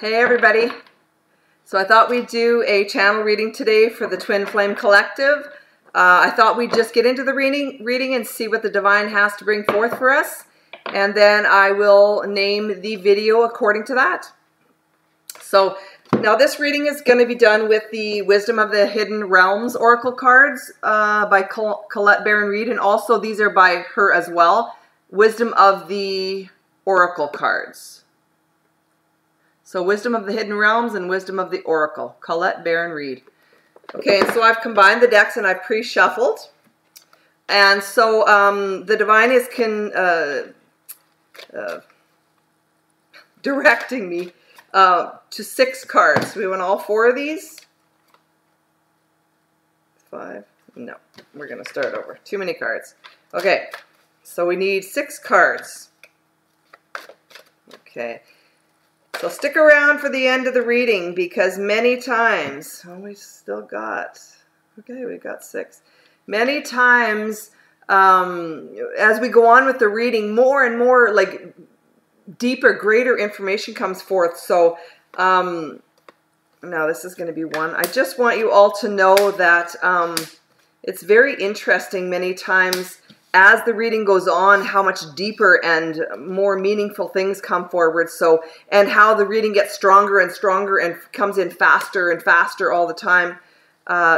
Hey everybody. So I thought we'd do a channel reading today for the Twin Flame Collective. I thought we'd just get into the reading and see what the Divine has to bring forth for us. And then I will name the video according to that. So now this reading is going to be done with the Wisdom of the Hidden Realms Oracle cards by Colette Baron-Reid. And also these are by her as well. Wisdom of the Oracle cards. So Wisdom of the Hidden Realms and Wisdom of the Oracle. Colette Baron-Reid. Okay, and so I've combined the decks and I've pre-shuffled. And so the Divine is directing me to 6 cards. We want all 4 of these? 5? No, we're going to start over. Too many cards. Okay, so we need 6 cards. Okay. So stick around for the end of the reading because many times, oh, we still got, okay, we got 6. Many times as we go on with the reading, more and more like deeper, greater information comes forth. So now this is going to be 1. I just want you all to know that it's very interesting many times as the reading goes on, how much deeper and more meaningful things come forward. So, and how the reading gets stronger and stronger and comes in faster and faster all the time.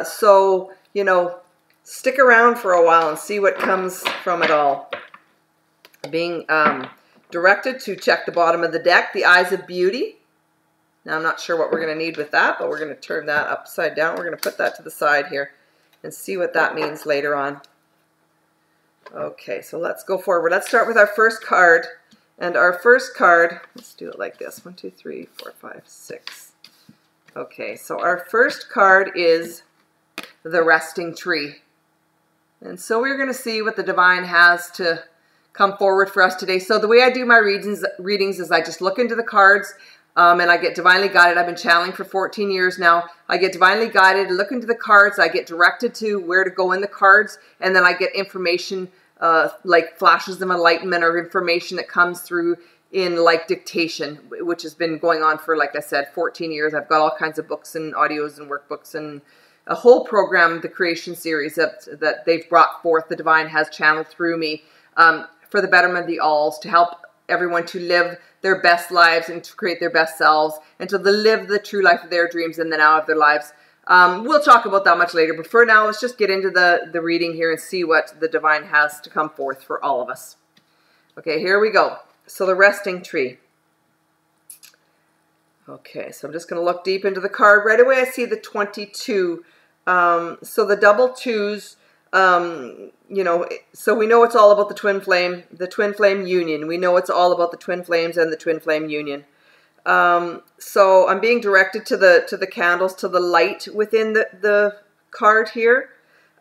So, you know, stick around for a while and see what comes from it all. Being directed to check the bottom of the deck, the Eyes of Beauty. Now, I'm not sure what we're going to need with that, but we're going to turn that upside down. We're going to put that to the side here and see what that means later on. Okay, so let's go forward. Let's start with our first card. And our first card, let's do it like this. 1, 2, 3, 4, 5, 6. Okay, so our first card is the Resting Tree. And so we're going to see what the Divine has to come forward for us today. So the way I do my readings is I just look into the cards and I get divinely guided. I've been channeling for 14 years now. I get divinely guided, look into the cards, I get directed to where to go in the cards, and then I get information like flashes of enlightenment or information that comes through in like dictation, which has been going on for, like I said, 14 years. I've got all kinds of books and audios and workbooks and a whole program, the Creation Series that they've brought forth. The Divine has channeled through me for the betterment of the alls, to help everyone to live their best lives and to create their best selves and to live the true life of their dreams in the now of their lives. We'll talk about that much later, but for now, let's just get into the reading here and see what the Divine has to come forth for all of us. Okay, here we go. So the Resting Tree. Okay, so I'm just going to look deep into the card. Right away, I see the 22. So the double 2s, you know, so we know it's all about the Twin Flame union. We know it's all about the Twin Flames and the Twin Flame union. So I'm being directed to the candles, to the light within the card here.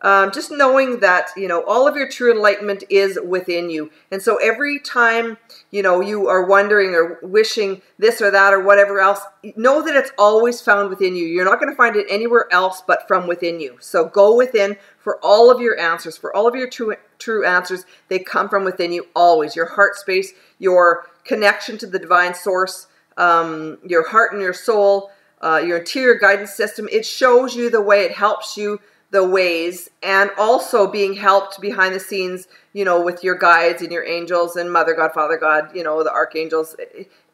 Just knowing that, you know, all of your true enlightenment is within you. And so every time, you know, you are wondering or wishing this or that or whatever else, know that it's always found within you. You're not going to find it anywhere else but from within you. So go within for all of your answers, for all of your true answers. They come from within you always. Your heart space, your connection to the Divine Source, your heart and your soul, your interior guidance system. It shows you the way, it helps you the ways, and also being helped behind the scenes, you know, with your guides and your angels and Mother God, Father God, you know, the archangels.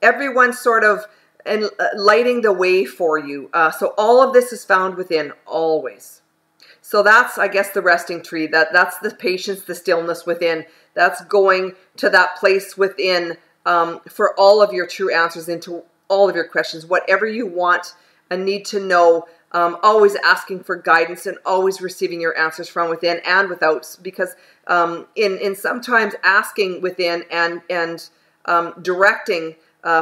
Everyone's sort of lighting the way for you. So all of this is found within always. So that's, I guess, the Resting Tree. That's the patience, the stillness within. That's going to that place within for all of your true answers into all of your questions, whatever you want and need to know. Always asking for guidance and always receiving your answers from within and without, because in sometimes asking within and directing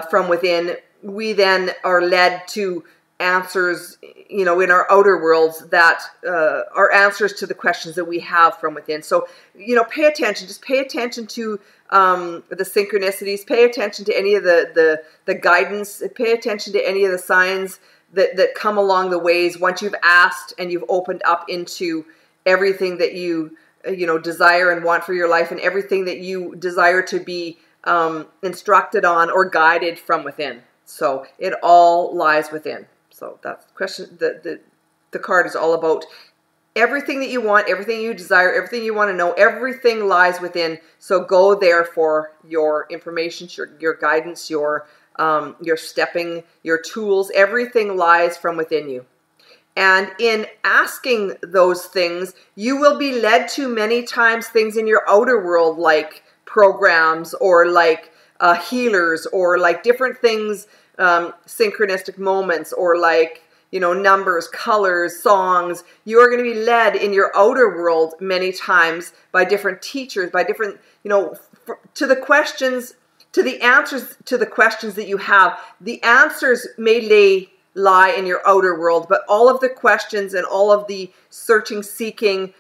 from within, we then are led to answers, you know, in our outer worlds that are answers to the questions that we have from within. So, you know, pay attention. Just pay attention to the synchronicities. Pay attention to any of the guidance. Pay attention to any of the signs that come along the ways once you've asked and you've opened up into everything that you know, desire and want for your life, and everything that you desire to be instructed on or guided from within. So it all lies within. So that's the question. The card is all about everything that you want, everything you desire, everything you want to know, everything lies within. So go there for your information, your guidance, your stepping, your tools. Everything lies from within you. And in asking those things, you will be led to many times things in your outer world, like programs or like healers or like different things, synchronistic moments or like, numbers, colors, songs. You are going to be led in your outer world many times by different teachers, by different, to the questions, to the answers to the questions that you have. The answers may lie in your outer world, but all of the questions and all of the searching, seeking,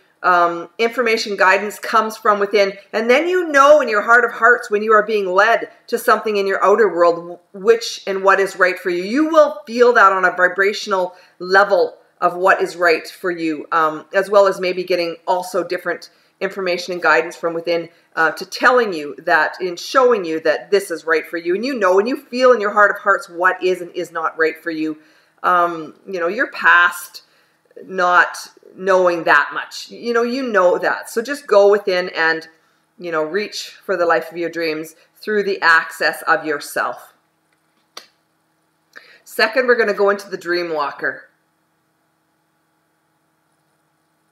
information, guidance comes from within. And then in your heart of hearts when you are being led to something in your outer world, which and what is right for you. You will feel that on a vibrational level of what is right for you, as well as maybe getting also different information and guidance from within to telling you that, in showing you that this is right for you. And and you feel in your heart of hearts what is and is not right for you. You're past not knowing that much. You know that. So just go within and, reach for the life of your dreams through the access of yourself. Second, we're going to go into the dream walker.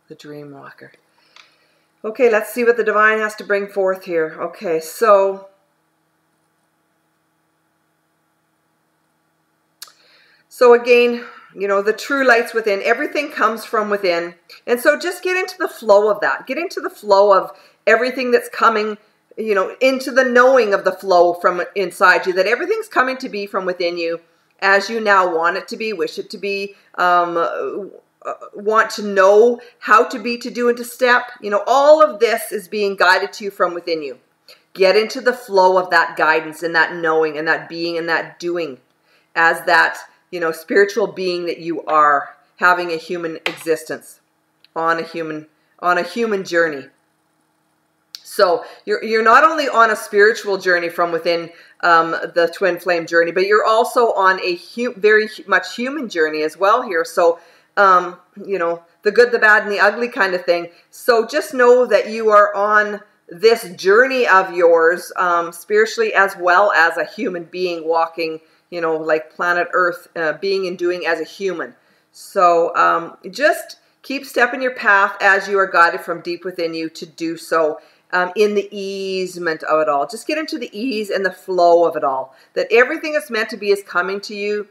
The dream walker. Okay, let's see what the divine has to bring forth here. Okay, so again, the true light's within. Everything comes from within. And so just get into the flow of that. Get into the flow of everything that's coming, into the knowing of the flow from inside you, that everything's coming to be from within you as you now want it to be, wish it to be, want to know how to be, to do, and to step. All of this is being guided to you from within you. Get into the flow of that guidance and that knowing and that being and that doing as that, spiritual being that you are, having a human existence on a human journey. So you're not only on a spiritual journey from within the twin flame journey, but you're also on a very much human journey as well here. So, the good, the bad, and the ugly kind of thing. So just know that you are on this journey of yours, spiritually as well as a human being walking, like planet Earth, being and doing as a human. So just keep stepping your path as you are guided from deep within you to do so, in the easement of it all. Just get into the ease and the flow of it all. That everything that's meant to be is coming to you.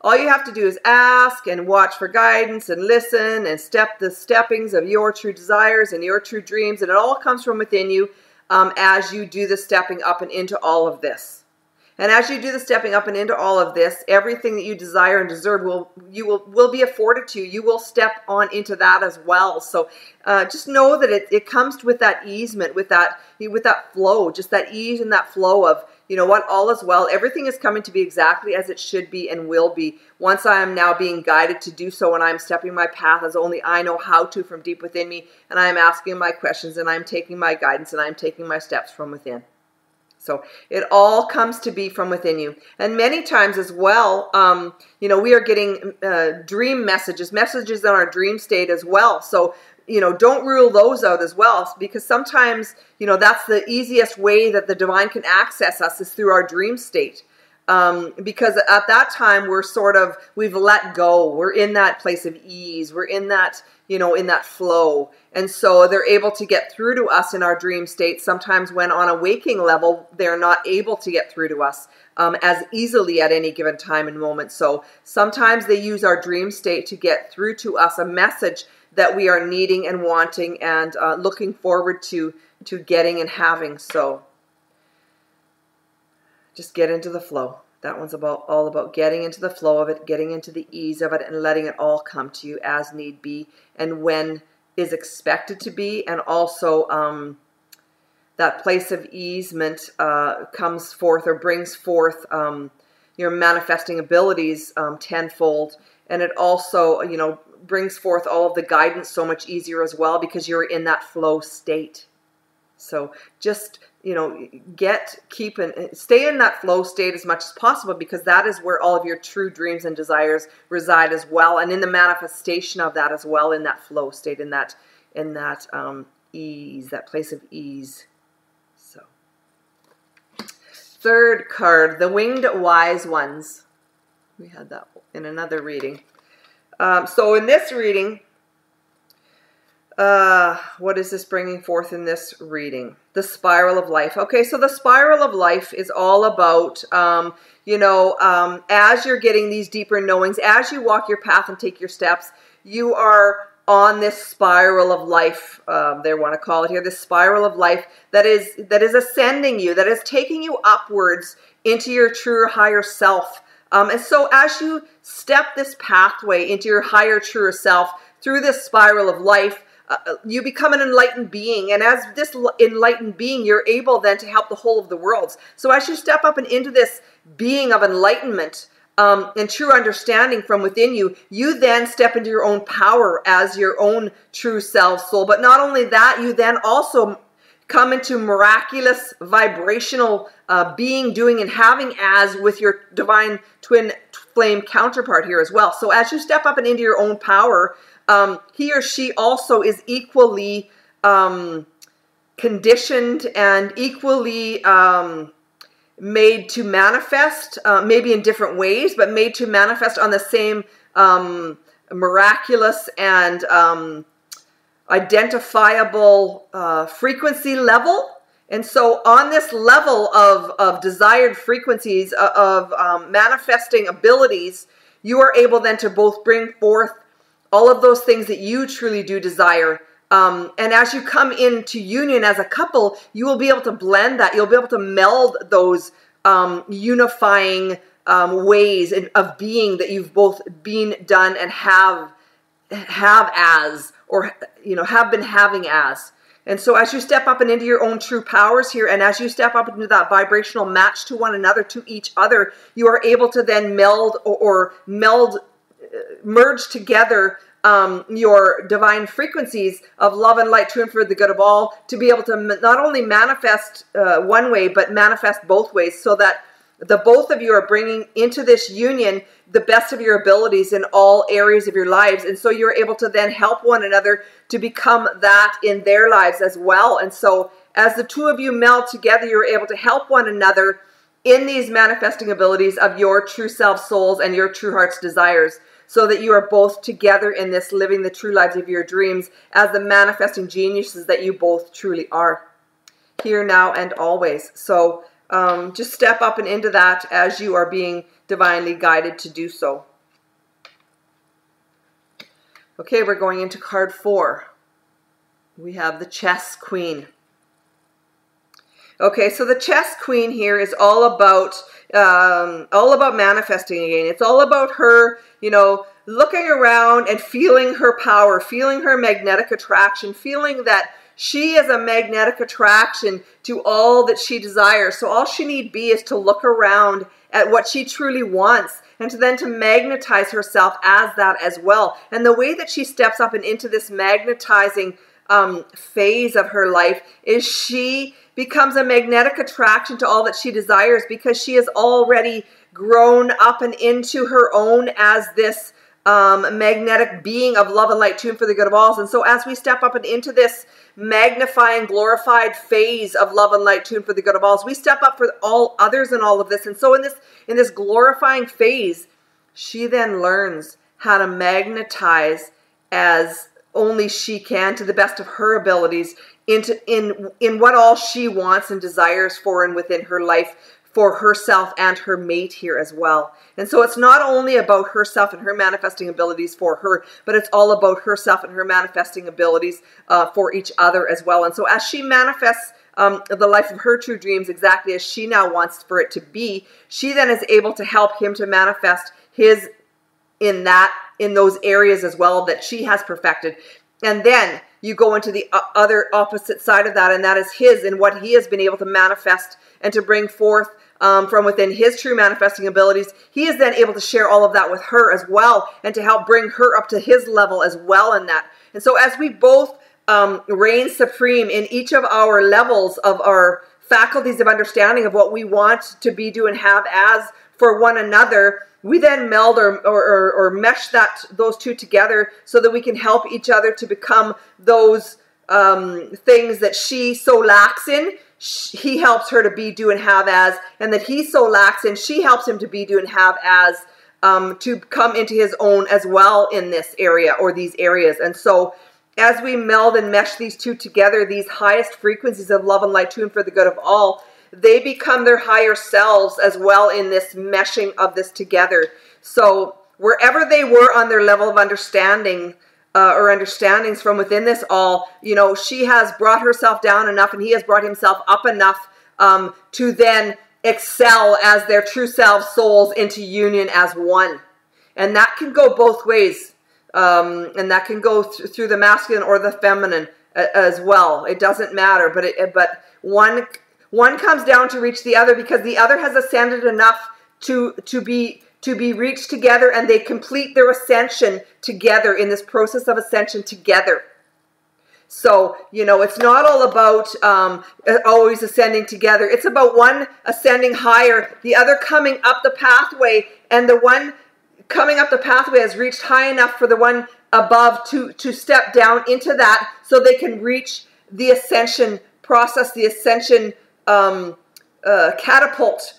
All you have to do is ask and watch for guidance and listen and step the steppings of your true desires and your true dreams. And it all comes from within you as you do the stepping up and into all of this. And as you do the stepping up and into all of this, everything that you desire and deserve will be afforded to you. You will step on into that as well. So just know that it comes with that easement, with that flow, just that ease and that flow of, all is well. Everything is coming to be exactly as it should be and will be once I am now being guided to do so, and I'm stepping my path as only I know how to from deep within me, and I am asking my questions, and I'm taking my guidance, and I'm taking my steps from within. So it all comes to be from within you. And many times as well, we are getting dream messages in our dream state as well. So, don't rule those out as well, because sometimes, that's the easiest way that the divine can access us is through our dream state. Because at that time, we've let go. We're in that place of ease. We're in that, in that flow. And so they're able to get through to us in our dream state. Sometimes when on a waking level, they're not able to get through to us as easily at any given time and moment. So sometimes they use our dream state to get through to us a message that we are needing and wanting and looking forward to getting and having. So just get into the flow. That one's all about getting into the flow of it, getting into the ease of it, and letting it all come to you as need be and when is expected to be. And also that place of easement comes forth or brings forth your manifesting abilities tenfold. And it also, brings forth all of the guidance so much easier as well because you're in that flow state. So just, stay in that flow state as much as possible, because that is where all of your true dreams and desires reside as well. And in the manifestation of that as well, in that flow state, in that ease, that place of ease. So, third card, the winged wise ones. We had that in another reading. So in this reading, what is this bringing forth in this reading? The spiral of life. Okay, so the spiral of life is all about, as you're getting these deeper knowings, as you walk your path and take your steps, you are on this spiral of life, they want to call it here, this spiral of life that is ascending you, that is taking you upwards into your truer, higher self. And so as you step this pathway into your higher, truer self through this spiral of life, you become an enlightened being. And as this enlightened being, you're able then to help the whole of the world. So as you step up and into this being of enlightenment and true understanding from within you, you then step into your own power as your own true self soul. But not only that, you then also come into miraculous vibrational being, doing, and having as with your divine twin flame counterpart here as well. So as you step up and into your own power, he or she also is equally conditioned and equally made to manifest, maybe in different ways, but made to manifest on the same miraculous and identifiable frequency level. And so on this level of desired frequencies, of manifesting abilities, you are able then to both bring forth all of those things that you truly do desire. And as you come into union as a couple, you will be able to blend that. You'll be able to meld those unifying ways of being that you've both been, done, and have as, or have been having as. And so as you step up and into your own true powers here, and as you step up into that vibrational match to one another, to each other, you are able to then merge together your divine frequencies of love and light, true and for the good of all, to be able to not only manifest one way, but manifest both ways, so that the both of you are bringing into this union the best of your abilities in all areas of your lives. And so you're able to then help one another to become that in their lives as well. And so as the two of you meld together, you're able to help one another in these manifesting abilities of your true self souls and your true heart's desires, so that you are both together in this living the true lives of your dreams as the manifesting geniuses that you both truly are, here, now, and always. So just step up and into that as you are being divinely guided to do so. Okay, we're going into card 4. We have the Chess Queen. Okay, so the Chess Queen here is all about manifesting again. It's all about her, looking around and feeling her power, feeling her magnetic attraction, feeling that she is a magnetic attraction to all that she desires. So all she need be is to look around at what she truly wants, and to magnetize herself as that as well. And the way that she steps up and into this magnetizing phase of her life is she becomes a magnetic attraction to all that she desires, because she has already grown up and into her own as this magnetic being of love and light, tuned for the good of all. And so as we step up and into this magnifying, glorified phase of love and light, tuned for the good of all, we step up for all others in all of this. And so in this glorifying phase, she then learns how to magnetize as only she can, to the best of her abilities, in what all she wants and desires for and within her life, for herself and her mate here as well. And so it's not only about herself and her manifesting abilities for her, but it's all about herself and her manifesting abilities for each other as well. And so as she manifests the life of her true dreams exactly as she now wants for it to be, she then is able to help him to manifest his in those areas as well that she has perfected. And then you go into the other opposite side of that, and that is his, and what he has been able to manifest and to bring forth from within his true manifesting abilities. He is then able to share all of that with her as well, and to help bring her up to his level as well in that. And so as we both reigns supreme in each of our levels of our faculties of understanding of what we want to be, do, and have as for one another, we then meld or mesh those two together so that we can help each other to become those things that she so lacks in. He helps her to be, do, and have as, and that he so lacks in, she helps him to be, do, and have as, to come into his own as well in this area or these areas. And so as we meld and mesh these two together, these highest frequencies of love and light to and for the good of all, they become their higher selves as well in this meshing of this together. So wherever they were on their level of understanding or understandings from within this all, you know, she has brought herself down enough and he has brought himself up enough to then excel as their true self souls into union as one. And that can go both ways. And that can go through the masculine or the feminine as well. It doesn't matter, but one comes down to reach the other because the other has ascended enough to be reached together, and they complete their ascension together in this process of ascension together. So, you know, it's not all about always ascending together. It's about one ascending higher, the other coming up the pathway, and the one coming up the pathway has reached high enough for the one above to step down into that so they can reach the ascension process, the ascension catapult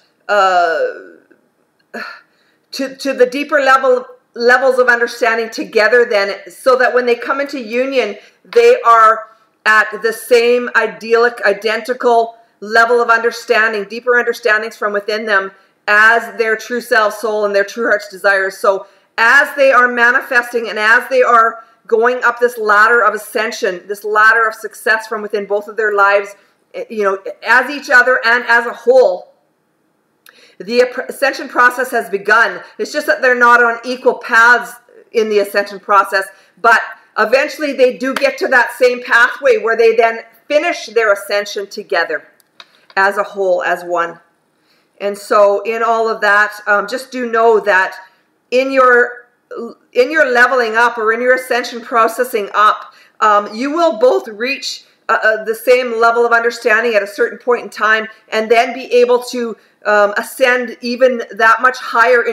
to the deeper levels of understanding together then, so that when they come into union, they are at the same idyllic, identical level of understanding, deeper understandings from within them as their true self soul and their true heart's desires. So as they are manifesting and as they are going up this ladder of ascension, this ladder of success from within both of their lives, you know, as each other and as a whole, the ascension process has begun. It's just that they're not on equal paths in the ascension process, but eventually they do get to that same pathway where they then finish their ascension together as a whole, as one. And so in all of that, just do know that in your leveling up or in your ascension processing up, you will both reach the same level of understanding at a certain point in time, and then be able to ascend even that much higher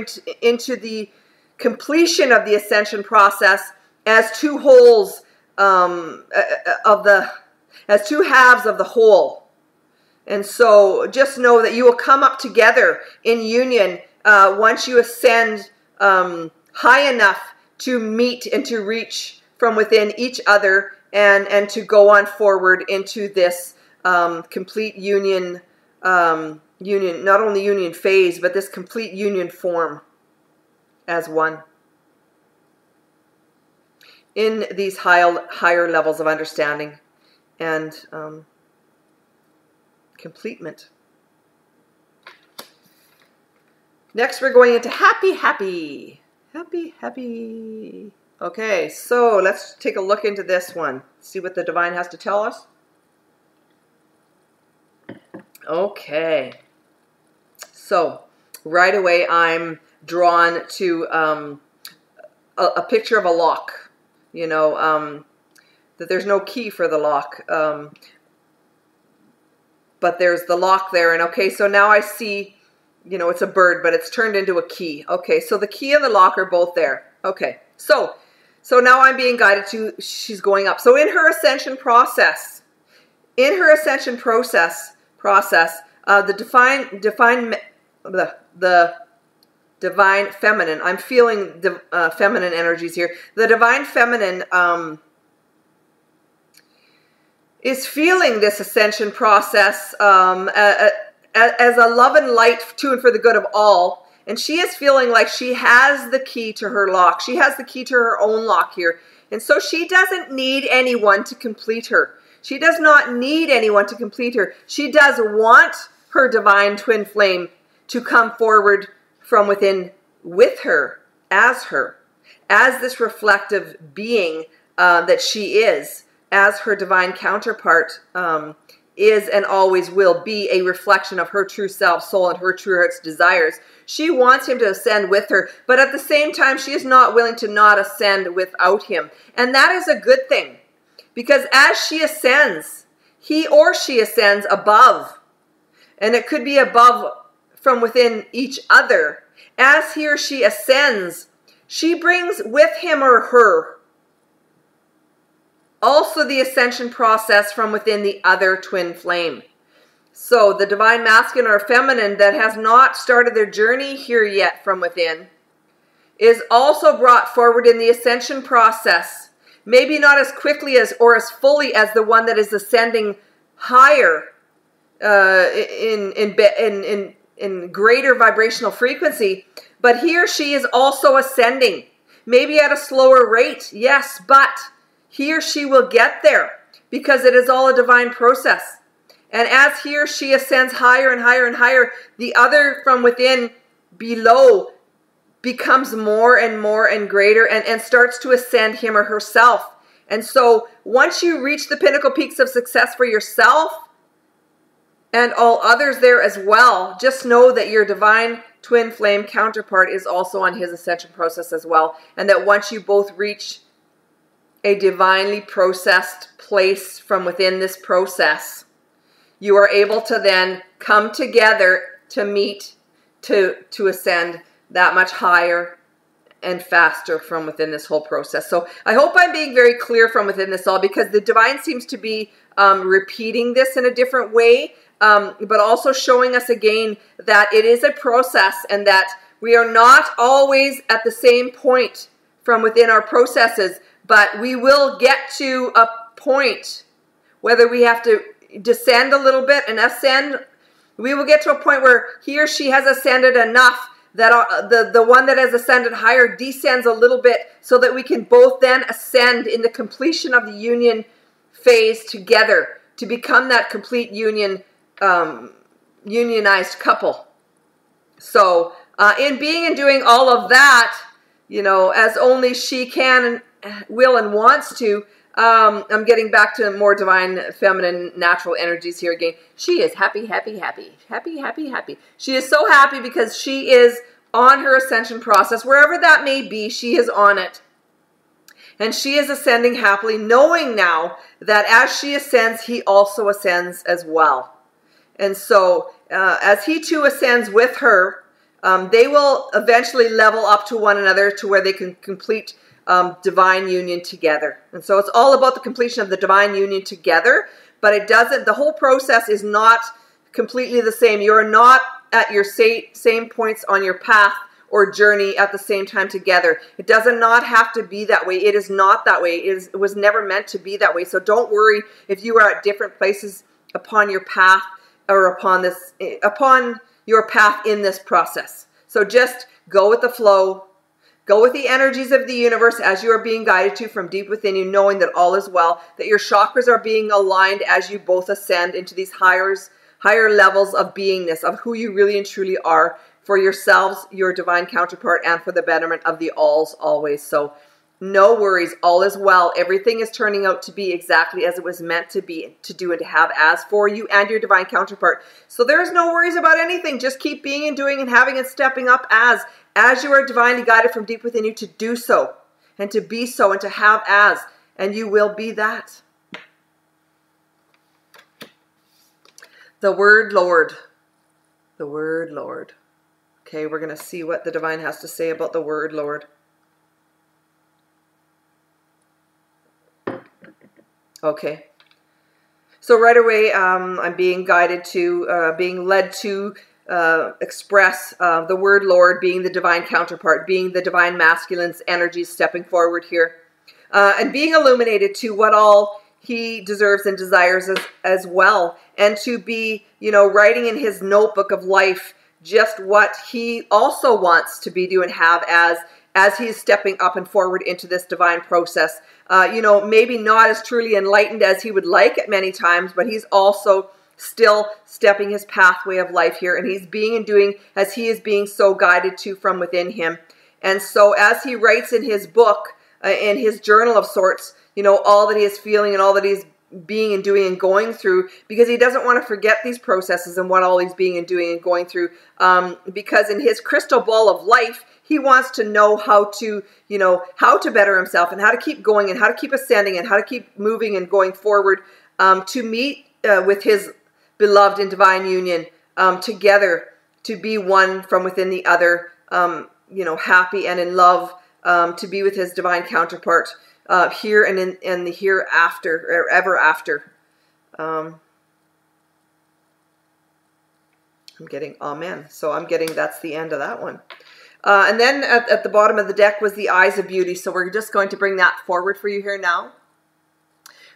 into the completion of the ascension process as two wholes as two halves of the whole. And so just know that you will come up together in union once you ascend high enough to meet and to reach from within each other, and to go on forward into this complete union, not only union phase, but this complete union form as one in these higher levels of understanding and completement. Next, we're going into happy. Okay, so let's take a look into this one. See what the divine has to tell us. Okay, so right away I'm drawn to a picture of a lock. You know, that there's no key for the lock, but there's the lock there. And okay, so now I see, you know, it's a bird, but it's turned into a key. Okay, so the key and the lock are both there. Okay, so now I'm being guided to, she's going up. So in her ascension process, the divine feminine, I'm feeling the feminine energies here. The divine feminine is feeling this ascension process as a love and light to and for the good of all. And she is feeling like she has the key to her lock. She has the key to her own lock here. And so she doesn't need anyone to complete her. She does not need anyone to complete her. She does want her divine twin flame to come forward from within with her, as this reflective being that she is, as her divine counterpart is and always will be a reflection of her true self, soul, and her true heart's desires. She wants him to ascend with her, but at the same time, she is not willing to not ascend without him. And that is a good thing, Because as she ascends, he or she ascends above. And it could be above from within each other. As he or she ascends, she brings with him or her also the ascension process from within the other twin flame. So the divine masculine or feminine that has not started their journey here yet from within is also brought forward in the ascension process. Maybe not as quickly as or as fully as the one that is ascending higher in greater vibrational frequency, but he or she is also ascending, maybe at a slower rate, yes, but he or she will get there because it is all a divine process. And as he or she ascends higher and higher and higher, the other from within below becomes more and more and greater and starts to ascend him or herself. And so once you reach the pinnacle peaks of success for yourself and all others there as well, just know that your divine twin flame counterpart is also on his ascension process as well. And that once you both reach a divinely processed place from within this process, you are able to then come together to meet, to ascend that much higher and faster from within this whole process. So I hope I'm being very clear from within this all, because the divine seems to be repeating this in a different way, but also showing us again that it is a process and that we are not always at the same point from within our processes, but we will get to a point, whether we have to descend a little bit and ascend, we will get to a point where he or she has ascended enough that the one that has ascended higher descends a little bit, so that we can both then ascend in the completion of the union phase together to become that complete union, unionized couple. So in being and doing all of that, you know, as only she can and will and wants to, I'm getting back to more divine, feminine, natural energies here again. She is happy, happy, happy, happy, happy, happy. She is so happy because she is on her ascension process. Wherever that may be, she is on it. And she is ascending happily, knowing now that as she ascends, he also ascends as well. And so as he too ascends with her, they will eventually level up to one another to where they can complete divine union together. And so it's all about the completion of the divine union together, but it doesn't, the whole process is not completely the same. You're not at your same points on your path or journey at the same time together. It does not have to be that way. It is not that way. It was never meant to be that way. So don't worry if you are at different places upon your path or upon your path in this process. So just go with the flow. Go with the energies of the universe as you are being guided to from deep within you, knowing that all is well, that your chakras are being aligned as you both ascend into these higher levels of beingness, of who you really and truly are for yourselves, your divine counterpart, and for the betterment of the alls always. So no worries, all is well. Everything is turning out to be exactly as it was meant to be, to do and to have as for you and your divine counterpart. So there's no worries about anything. Just keep being and doing and having and stepping up as you are divinely guided from deep within you to do so and to be so and to have as, and you will be that. The word Lord. The word Lord. Okay, we're going to see what the divine has to say about the word Lord. Okay. So right away, I'm being guided to, being led to express the word Lord being the divine counterpart, being the divine masculine's energies stepping forward here, and being illuminated to what all he deserves and desires as well, and to be, you know, writing in his notebook of life just what he also wants to be doing and have as he's stepping up and forward into this divine process. You know, maybe not as truly enlightened as he would like at many times, but he's also still stepping his pathway of life here, and he's being and doing as he is being so guided to from within him. And so as he writes in his book, in his journal of sorts, you know, all that he is feeling and all that he's being and doing and going through, because he doesn't want to forget these processes and what all he's being and doing and going through, because in his crystal ball of life, he wants to know how to, how to better himself and how to keep going and how to keep ascending and how to keep moving and going forward, to meet with his beloved in divine union, together, to be one from within the other, happy and in love, to be with his divine counterpart, here and in the hereafter, or ever after. I'm getting amen. So I'm getting, that's the end of that one. And then at the bottom of the deck was the eyes of beauty. So we're just going to bring that forward for you here now.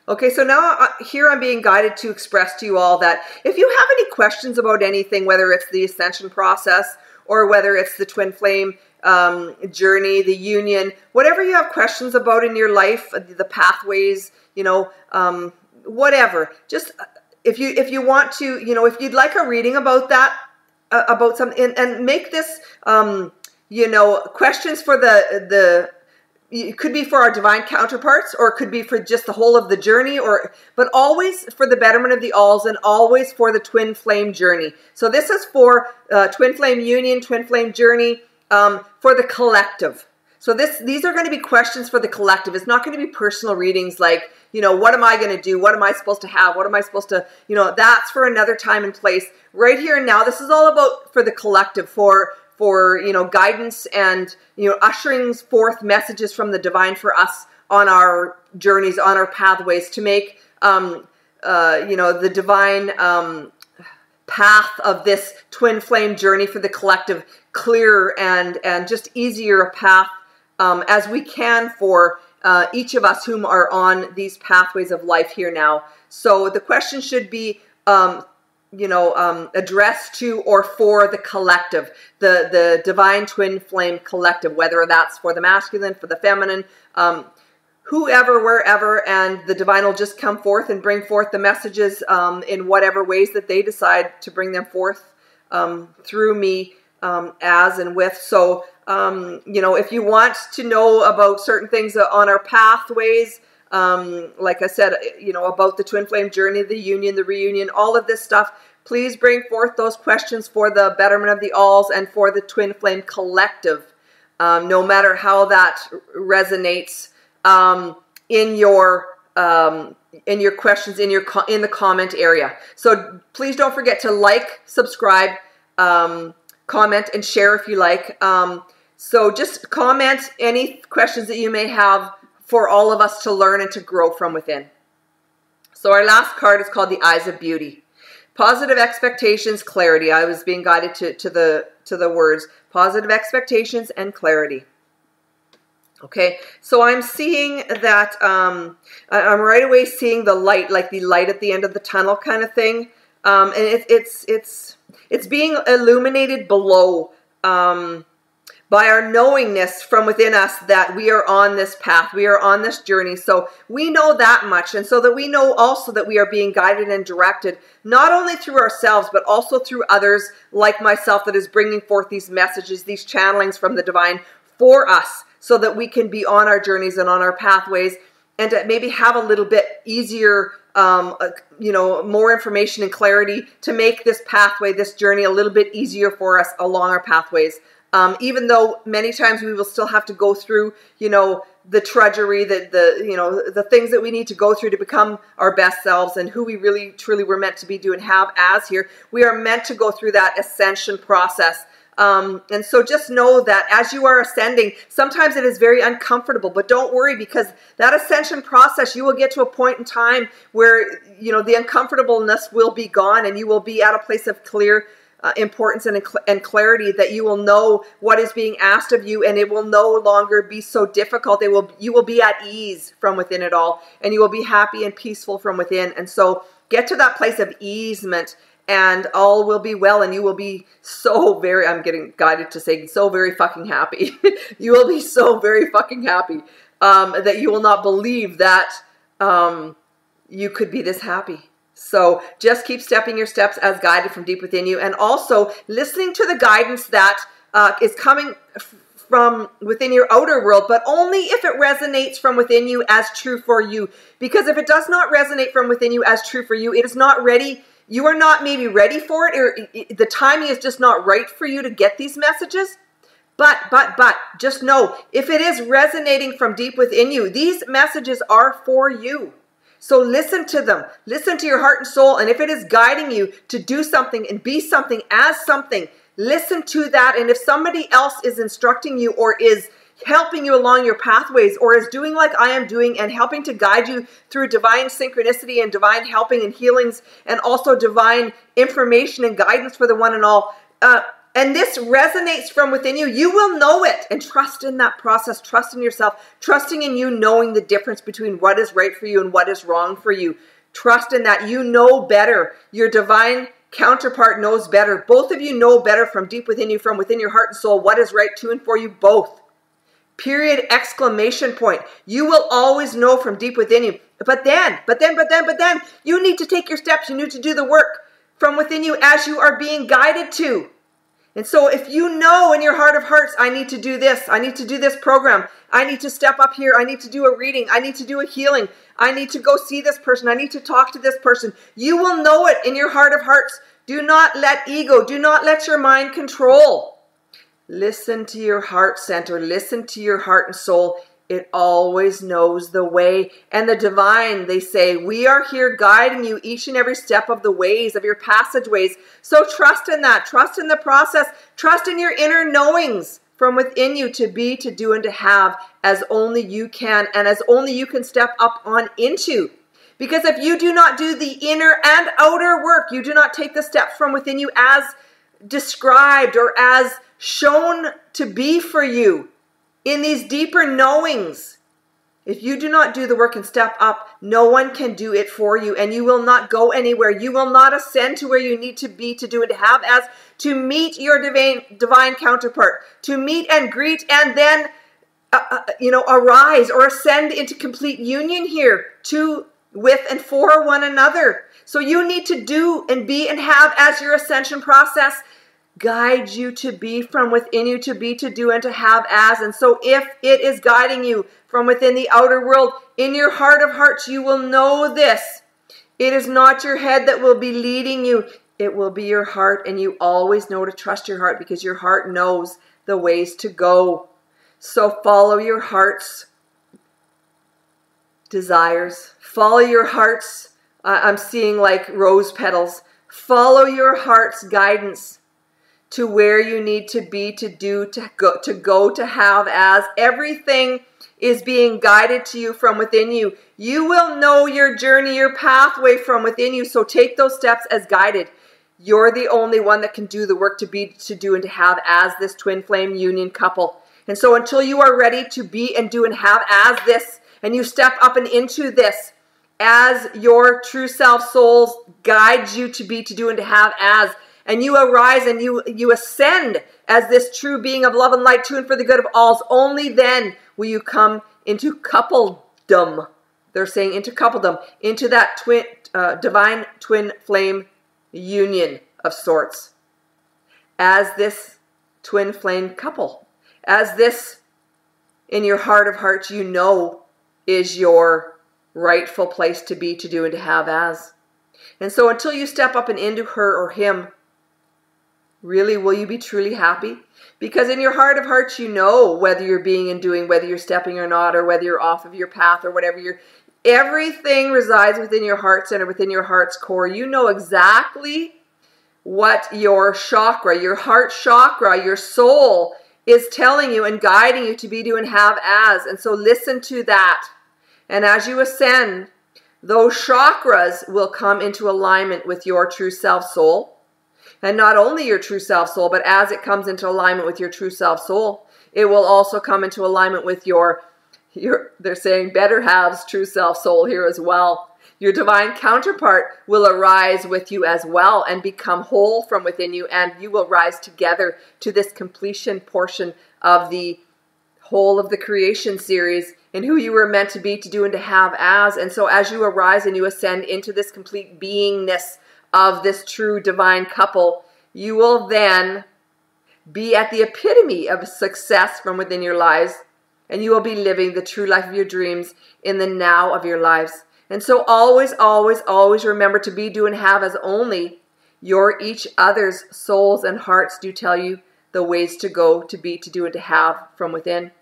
Okay, so now here I'm being guided to express to you all that if you have any questions about anything, whether it's the ascension process or whether it's the twin flame journey, the union, whatever you have questions about in your life, the pathways, whatever, just if you want to, if you'd like a reading about that, about something, and make this, questions for it could be for our divine counterparts, or it could be for just the whole of the journey, but always for the betterment of the alls, and always for the twin flame journey. So this is for twin flame union, twin flame journey, for the collective. So these are going to be questions for the collective. It's not going to be personal readings like, what am I going to do? What am I supposed to have? What am I supposed to, that's for another time and place. Right here and now, this is all about for the collective, for guidance and, ushering forth messages from the divine for us on our journeys, on our pathways, to make, the divine path of this twin flame journey for the collective clearer and just easier a path as we can for each of us whom are on these pathways of life here now. So the question should be, addressed to or for the collective, the divine twin flame collective, whether that's for the masculine, for the feminine, whoever, wherever, and the divine will just come forth and bring forth the messages in whatever ways that they decide to bring them forth through me as and with. So, if you want to know about certain things on our pathways, like I said, about the twin flame journey, the union, the reunion, all of this stuff, please bring forth those questions for the betterment of the alls and for the twin flame collective, no matter how that resonates in your questions in the comment area. So please don't forget to like, subscribe, comment, and share if you like. So just comment any questions that you may have for all of us to learn and to grow from within. So our last card is called the Eyes of Beauty. Positive expectations, clarity. I was being guided to the words positive expectations and clarity. Okay, so I'm seeing that I'm right away seeing the light, like the light at the end of the tunnel kind of thing, and it's being illuminated below by our knowingness from within us that we are on this path, we are on this journey. So we know that much, and so that we know also that we are being guided and directed, not only through ourselves, but also through others like myself that is bringing forth these messages, these channelings from the divine for us, so that we can be on our journeys and on our pathways, and to maybe have a little bit easier, more information and clarity to make this pathway, this journey a little bit easier for us along our pathways. Even though many times we will still have to go through, the trudgery, the things that we need to go through to become our best selves and who we really, truly were meant to be, do, and have as here. We are meant to go through that ascension process. And so just know that as you are ascending, sometimes it is very uncomfortable, but don't worry, because that ascension process, you will get to a point in time where, the uncomfortableness will be gone, and you will be at a place of clear importance and clarity, that you will know what is being asked of you, and it will no longer be so difficult. You will be at ease from within it all, and you will be happy and peaceful from within. And so get to that place of easement, and all will be well, and you will be so very, I'm getting guided to say, so very fucking happy. You will be so very fucking happy that you will not believe that you could be this happy. So just keep stepping your steps as guided from deep within you, and also listening to the guidance that is coming from within your outer world, but only if it resonates from within you as true for you. Because if it does not resonate from within you as true for you, it is not ready. You are not maybe ready for it, or the timing is just not right for you to get these messages. But, just know, if it is resonating from deep within you, these messages are for you. So listen to them. Listen to your heart and soul. And if it is guiding you to do something and be something as something, listen to that. And if somebody else is instructing you or is helping you along your pathways or is doing like I am doing and helping to guide you through divine synchronicity and divine helping and healings and also divine information and guidance for the one and all, and this resonates from within you, you will know it. And trust in that process. Trust in yourself. Trusting in you knowing the difference between what is right for you and what is wrong for you. Trust in that. You know better. Your divine counterpart knows better. Both of you know better from deep within you, from within your heart and soul, what is right to and for you both. Period, exclamation point. You will always know from deep within you. But then, you need to take your steps. You need to do the work from within you as you are being guided to. And so if you know in your heart of hearts, I need to do this, I need to do this program, I need to step up here, I need to do a reading, I need to do a healing, I need to go see this person, I need to talk to this person, you will know it in your heart of hearts. Do not let ego, do not let your mind control. Listen to your heart center, listen to your heart and soul. It always knows the way. And the divine, they say, we are here guiding you each and every step of the ways, of your passageways. So trust in that. Trust in the process. Trust in your inner knowings from within you to be, to do, and to have as only you can and as only you can step up on into. Because if you do not do the inner and outer work, you do not take the steps from within you as described or as shown to be for you, in these deeper knowings, if you do not do the work and step up, no one can do it for you, and you will not go anywhere. You will not ascend to where you need to be, to do, and to have as to meet your divine counterpart, to meet and greet, and then arise or ascend into complete union here to, with, and for one another. So you need to do and be and have as your ascension process guides you to be from within you, to be, to do, and to have as. And so if it is guiding you from within the outer world, in your heart of hearts, you will know this. It is not your head that will be leading you. It will be your heart, and you always know to trust your heart because your heart knows the ways to go. So follow your heart's desires. Follow your heart's, I'm seeing like rose petals. Follow your heart's guidance to where you need to be, to do, to go, to have as. Everything is being guided to you from within you. You will know your journey, your pathway from within you. So take those steps as guided. You're the only one that can do the work to be, to do, and to have as this twin flame union couple. And so until you are ready to be and do and have as this, and you step up and into this as your true self soul guides you to be, to do, and to have as, and you arise and you ascend as this true being of love and light to and for the good of all, only then will you come into coupledom. They're saying into coupledom, into that divine twin flame union of sorts. As this twin flame couple. As this, in your heart of hearts, you know is your rightful place to be, to do, and to have as. And so until you step up and into her or him, really, will you be truly happy? Because in your heart of hearts, you know whether you're being and doing, whether you're stepping or not, or whether you're off of your path or whatever everything resides within your heart center, within your heart's core. You know exactly what your chakra, your heart chakra, your soul is telling you and guiding you to be, do, and have as. And so listen to that. And as you ascend, those chakras will come into alignment with your true self soul. And not only your true self soul, but as it comes into alignment with your true self soul, it will also come into alignment with your they're saying better halves true self soul here as well. Your divine counterpart will arise with you as well and become whole from within you, and you will rise together to this completion portion of the whole of the creation series and who you were meant to be, to do, and to have as. And so as you arise and you ascend into this complete beingness of this true divine couple, you will then be at the epitome of success from within your lives, and you will be living the true life of your dreams in the now of your lives. And so always, always, always remember to be, do, and have as only your each other's souls and hearts do tell you the ways to go, to be, to do, and to have from within.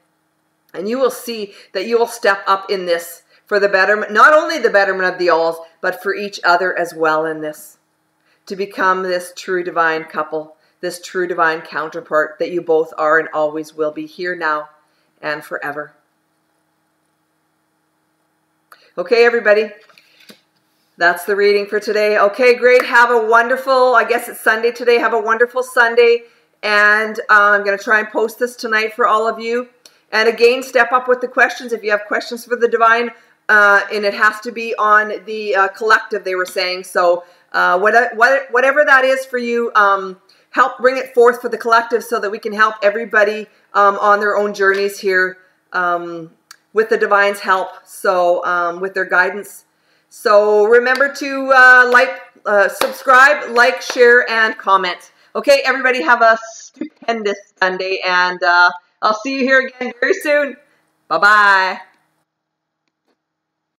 And you will see that you will step up in this for the betterment, not only the betterment of the alls, but for each other as well in this. To become this true divine couple, this true divine counterpart that you both are and always will be, here now and forever. Okay, everybody. That's the reading for today. Okay, great. Have a wonderful, I guess it's Sunday today. Have a wonderful Sunday. And I'm going to try and post this tonight for all of you. And again, step up with the questions. If you have questions for the divine, and it has to be on the collective, they were saying. So whatever that is for you, help bring it forth for the collective so that we can help everybody on their own journeys here with the divine's help, so with their guidance. So remember to subscribe, like, share, and comment. Okay, everybody, have a stupendous Sunday, and I'll see you here again very soon. Bye-bye.